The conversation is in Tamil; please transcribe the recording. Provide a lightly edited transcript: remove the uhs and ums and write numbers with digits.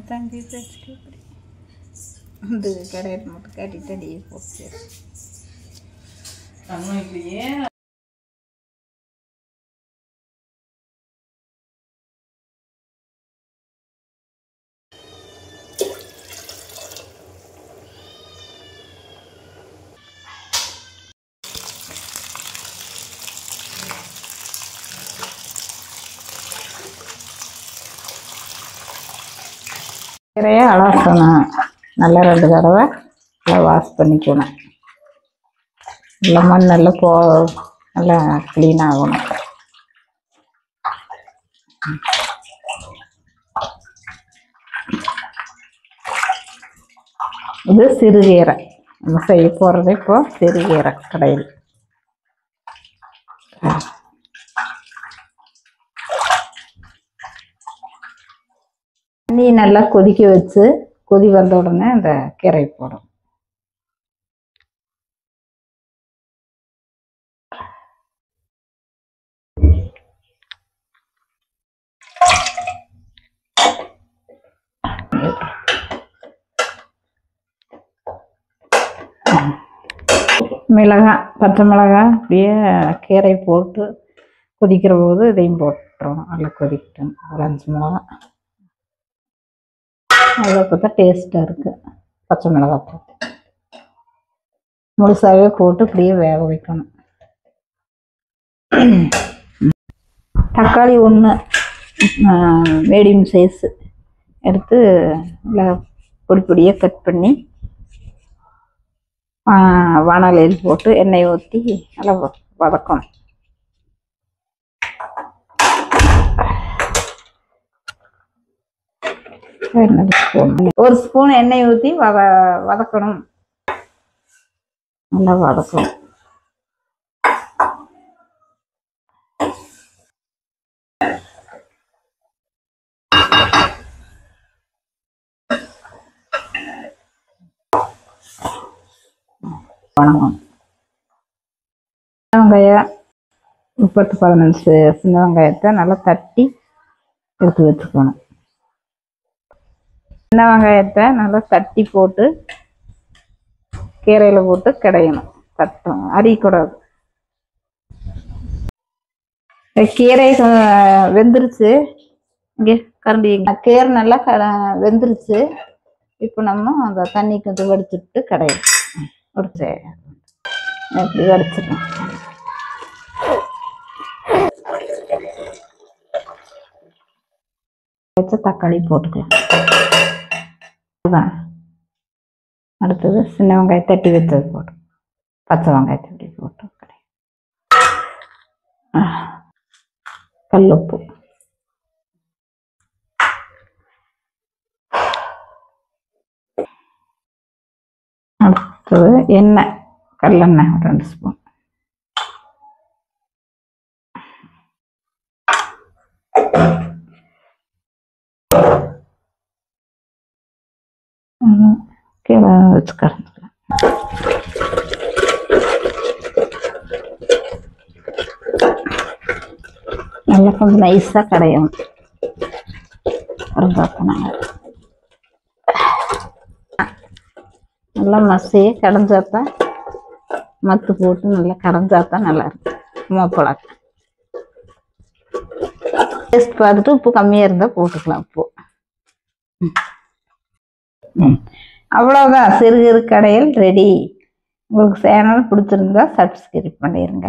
தங்கி வச்சுட்டு வந்து கடையில் மட்டும் கட்டிட்டு அடியே போச்சு. கீரையை அலசணும். நல்லா 2 தடவை நல்லா வாஷ் பண்ணிக்கணும். நல்லா மண் நல்லா நல்லா க்ளீன் ஆகணும். இது சிறுகீரை நம்ம செய்ய போகிறது. இப்போ சிறுகீரை கடையில் தண்ணி நல்லா கொதிக்க வச்சு கொதி வந்த உடனே அந்த கீரை போடும். மிளகாய், பச்சை மிளகாய் அப்படியே கீரை போட்டு கொதிக்கிற போது இதையும் போட்டுரும். நல்லா கொதிக்கட்டும். ஒரு 5 மிளகாய் அதை பார்த்தா டேஸ்ட்டாக இருக்குது. பச்சை மிளகாய் போட்டு முழுசாகவே போட்டு இப்படியே வேக வைக்கணும். தக்காளி 1 மீடியம் சைஸு எடுத்து நல்லா பொடி பொடியாக கட் பண்ணி வானலியில் போட்டு எண்ணெய் ஊற்றி நல்லா வதக்கணும். ஒரு ஸ்பூன் எண்ணெய் ஊற்றி வதக்கணும். நல்லா வதக்கணும். வெங்காயம் 10-15 சின்ன வெங்காயத்தை நல்லா தட்டி எடுத்து வச்சுக்கணும். சின்ன வெங்காயத்தை நல்லா தட்டி போட்டு கீரையில் போட்டு கிடையணும். தட்டும் அரிக்கூடாது. கீரை வெந்துருச்சு. இங்கே கரண்டி கீரை நல்லா வெந்துருச்சு. இப்போ நம்ம அந்த தண்ணி கொஞ்சம் வடிச்சுட்டு கிடையும். வடிச்சு இப்படி வடிச்சிடணும். வச்சு தக்காளி போட்டுக்கலாம். அதுதான் அடுத்தது சின்ன வெங்காயம் தட்டி வச்சது போட்டு பச்சை வெங்காயத்தை தட்டி போட்டு கல்லுப்பு, அடுத்தது எண்ணெய், கடலெண்ணெய் 2 ஸ்பூன், கீழே வச்சு கரைஞ்சிக்கலாம். நல்லா கொஞ்சம் நைஸாக கடையும். நல்லா மசியே கடைஞ்சாத்தான் மத்து போட்டு நல்லா கடைஞ்சாத்தான் நல்லா இருக்கும். மோப்பளாக்கு டேஸ்ட் பார்த்துட்டு உப்பு கம்மியாக இருந்தால் போட்டுக்கலாம். உப்பு அவ்வளோதான். சிறுகீரை கடையில் ரெடி. உங்களுக்கு சேனல் பிடிச்சிருந்தா சப்ஸ்கிரைப் பண்ணிடுங்க.